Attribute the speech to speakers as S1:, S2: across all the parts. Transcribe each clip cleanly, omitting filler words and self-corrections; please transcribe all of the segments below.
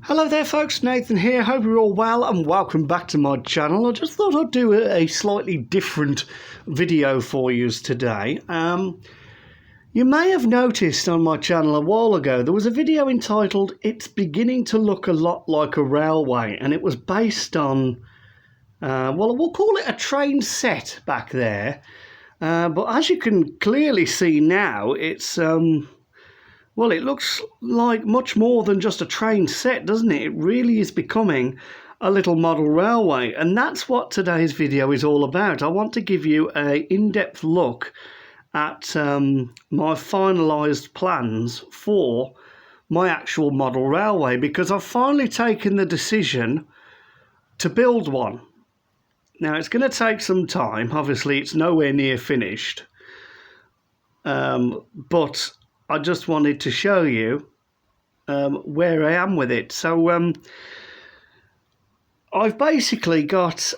S1: Hello there folks, Nathan here, hope you're all well and welcome back to my channel. I just thought I'd do a slightly different video for you today. You may have noticed on my channel a while ago there was a video entitled "It's Beginning to Look a Lot Like a Railway," and it was based on, well, we'll call it a train set back there. But as you can clearly see now, it's well, it looks like much more than just a train set, doesn't it? It really is becoming a little model railway, and that's what today's video is all about. I want to give you an in-depth look at my finalised plans for my actual model railway, because I've finally taken the decision to build one. Now, it's going to take some time. Obviously, it's nowhere near finished, but I just wanted to show you where I am with it. So I've basically got,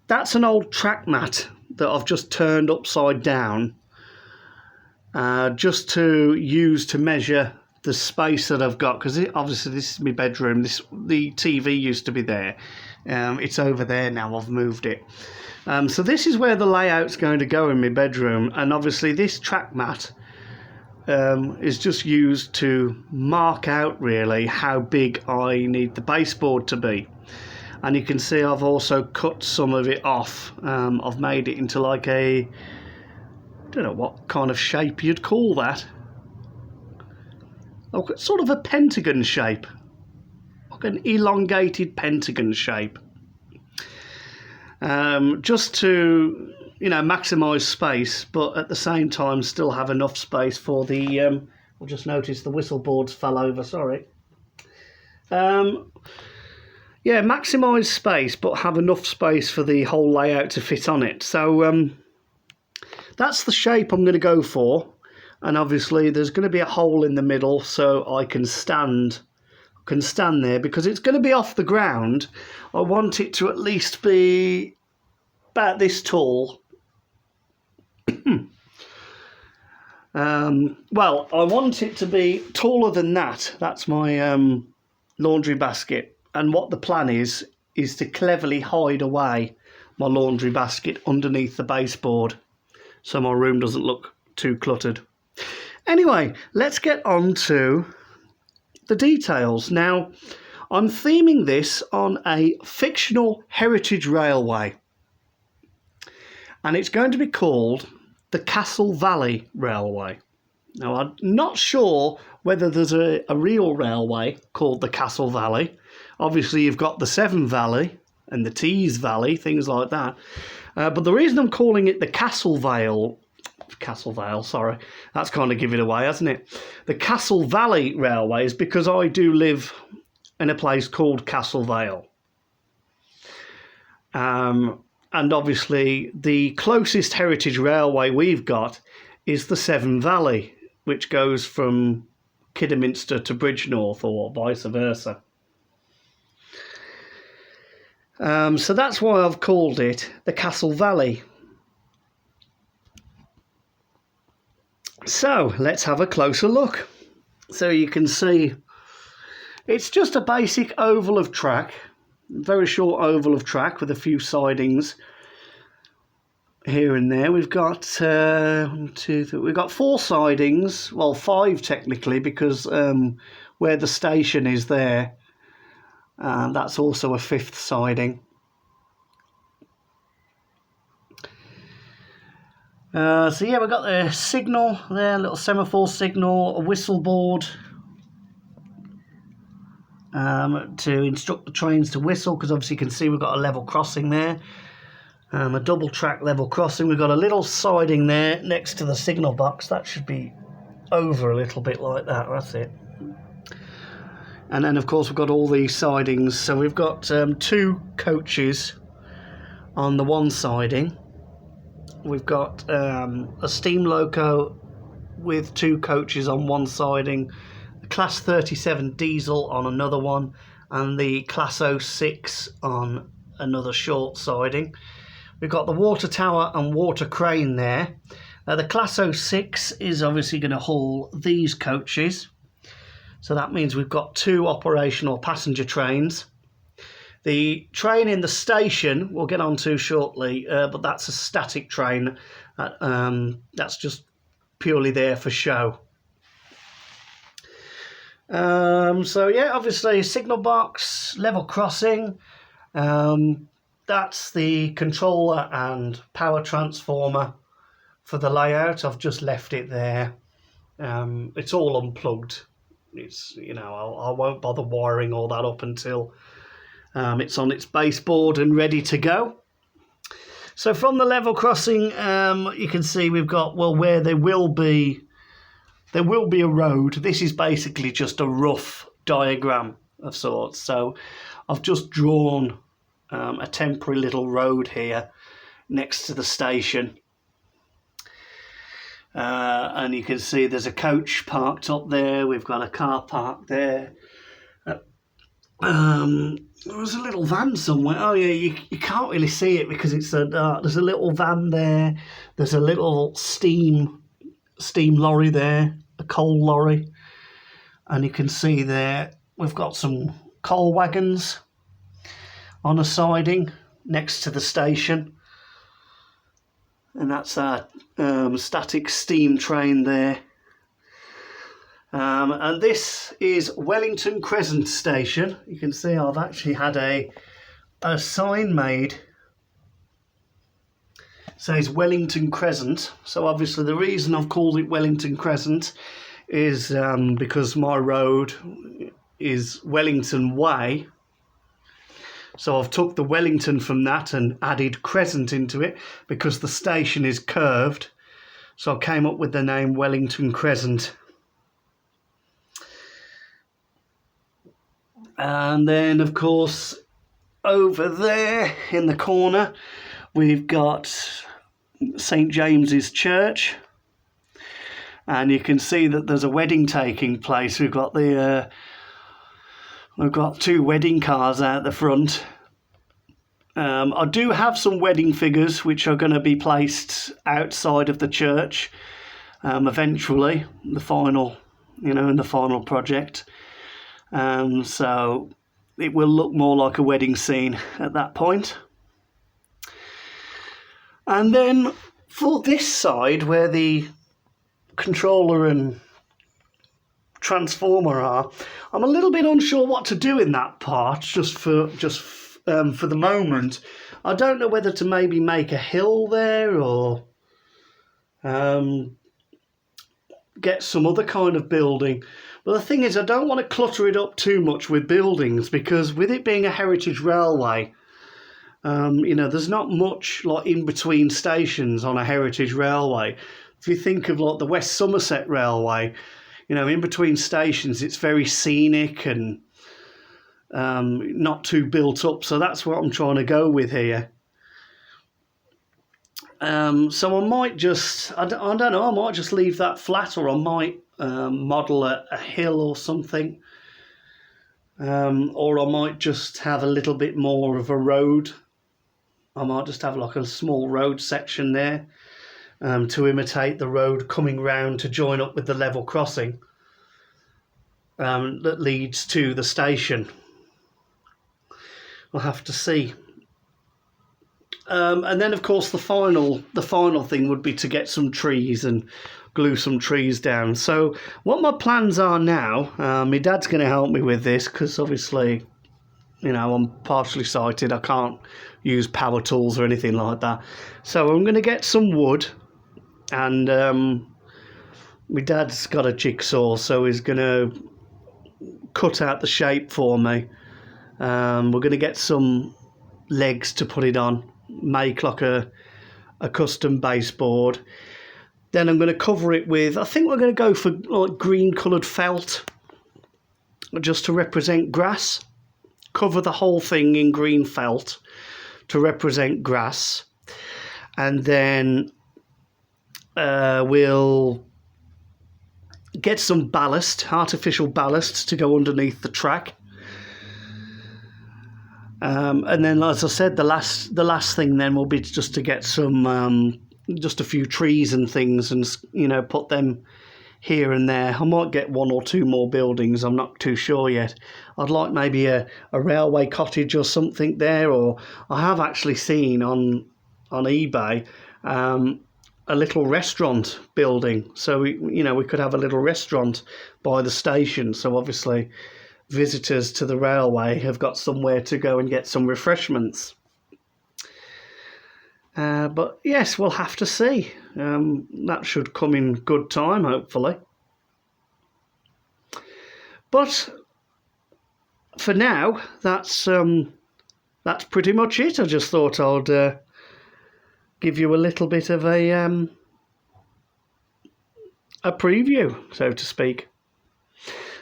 S1: that's an old track mat that I've just turned upside down just to use to measure the space that I've got, because obviously this is my bedroom. The TV used to be there. It's over there now. I've moved it. So this is where the layout's going to go in my bedroom, and obviously this track mat is just used to mark out really how big I need the baseboard to be. And you can see I've also cut some of it off. I've made it into like a, I don't know what kind of shape you'd call that. Oh, sort of a pentagon shape, like an elongated pentagon shape. Just to, you know, maximise space, but at the same time still have enough space for the, I just noticed the whistle boards fell over, sorry. Yeah, maximise space, but have enough space for the whole layout to fit on it. So that's the shape I'm going to go for, and obviously there's going to be a hole in the middle so I can stand there, because it's going to be off the ground. I want it to at least be about this tall. Well, I want it to be taller than that. That's my laundry basket, and what the plan is to cleverly hide away my laundry basket underneath the baseboard so my room doesn't look too cluttered. Anyway, let's get on to the details. Now, I'm theming this on a fictional heritage railway, and it's going to be called the Castle Valley Railway. Now, I'm not sure whether there's a real railway called the Castle Valley. Obviously, you've got the Severn Valley and the Tees Valley, things like that. But the reason I'm calling it the Castle Vale, sorry, that's kind of give it away, hasn't it? The Castle Valley Railway is because I do live in a place called Castle Vale. And obviously the closest heritage railway we've got is the Severn Valley, which goes from Kidderminster to Bridgnorth, or vice versa. So that's why I've called it the Castle Valley. So let's have a closer look. So you can see it's just a basic oval of track, very short oval of track with a few sidings here and there. We've got we've got 4 sidings, well 5 technically, because where the station is there, that's also a 5th siding. So yeah, we've got the signal there, little semaphore signal, a whistle board to instruct the trains to whistle, because obviously you can see we've got a level crossing there, a double track level crossing. We've got a little siding there next to the signal box. That should be over a little bit like that, that's it. And then of course we've got all these sidings. So we've got 2 coaches on the one siding. We've got a steam loco with 2 coaches on one siding, a Class 37 diesel on another one, and the Class 06 on another short siding. We've got the water tower and water crane there. The Class 06 is obviously going to haul these coaches. So that means we've got 2 operational passenger trains. The train in the station we'll get onto shortly, but that's a static train. That's just purely there for show. So yeah, obviously signal box, level crossing. That's the controller and power transformer for the layout. I've just left it there. It's all unplugged. It's, you know, I won't bother wiring all that up until it's on its baseboard and ready to go. So from the level crossing, you can see we've got, well, where there will be a road. This is basically just a rough diagram of sorts. So I've just drawn a temporary little road here next to the station. And you can see there's a coach parked up there. We've got a car parked there. There's a little van somewhere. Oh yeah, you can't really see it because it's so dark. There's a little van there. There's a little steam lorry there, a coal lorry. And you can see there we've got some coal wagons on a siding next to the station. And that's our static steam train there. And this is Wellington Crescent Station. You can see I've actually had a sign made. It says Wellington Crescent. So obviously the reason I've called it Wellington Crescent is because my road is Wellington Way. So I've took the Wellington from that and added Crescent into it because the station is curved. So I came up with the name Wellington Crescent. And then, of course, over there in the corner, we've got St. James's Church. And you can see that there's a wedding taking place. We've got 2 wedding cars out the front. I do have some wedding figures which are going to be placed outside of the church eventually, in the final project. So it will look more like a wedding scene at that point. And then for this side, where the controller and transformer are, I'm a little bit unsure what to do in that part just for the moment. I don't know whether to maybe make a hill there or get some other kind of building. But the thing is, I don't want to clutter it up too much with buildings because with it being a heritage railway, there's not much like in between stations on a heritage railway. If you think of like the West Somerset Railway, in between stations, it's very scenic and not too built up. So that's what I'm trying to go with here. So I might just, I don't know, I might just leave that flat, or I might model a hill or something. Or I might just have a little bit more of a road. I might just have like a small road section there to imitate the road coming round to join up with the level crossing that leads to the station. We'll have to see. And then, of course, the final thing would be to get some trees and glue some trees down. So what my plans are now, my dad's going to help me with this because obviously, I'm partially sighted. I can't use power tools or anything like that. So I'm going to get some wood, and my dad's got a jigsaw, so he's going to cut out the shape for me. We're going to get some legs to put it on, make like a custom baseboard. Then I'm going to cover it with, I think we're going to go for like green coloured felt just to represent grass. Cover the whole thing in green felt to represent grass. And then we'll get some ballast, artificial ballast, to go underneath the track. And then, as I said, the last thing then will be just to get some, just a few trees and things, and put them here and there. I might get 1 or 2 more buildings, I'm not too sure yet. I'd like maybe a railway cottage or something there, or I have actually seen on eBay a little restaurant building. So we could have a little restaurant by the station, so obviously visitors to the railway have got somewhere to go and get some refreshments. But yes, we'll have to see. That should come in good time, hopefully. But for now, that's pretty much it. I just thought I'd give you a little bit of a preview, so to speak.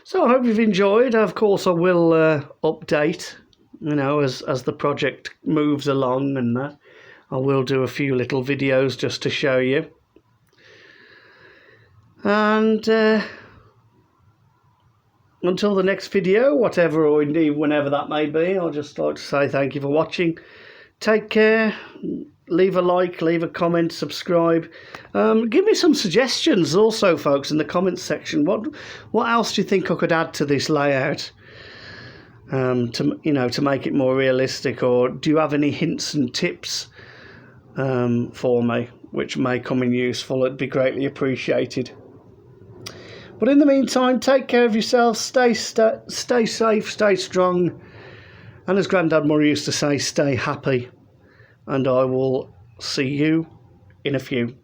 S1: So I hope you've enjoyed. Of course, I will update, as the project moves along, and that. I will do a few little videos just to show you. And until the next video, whatever or indeed whenever that may be, I'll just like to say thank you for watching. Take care. Leave a like, leave a comment, subscribe. Give me some suggestions also, folks, in the comments section. What else do you think I could add to this layout to make it more realistic? Or do you have any hints and tips for me which may come in useful? It'd be greatly appreciated. But in the meantime, take care of yourself. Stay safe, stay strong, and as Grandad Murray used to say, stay happy. And I will see you in a few.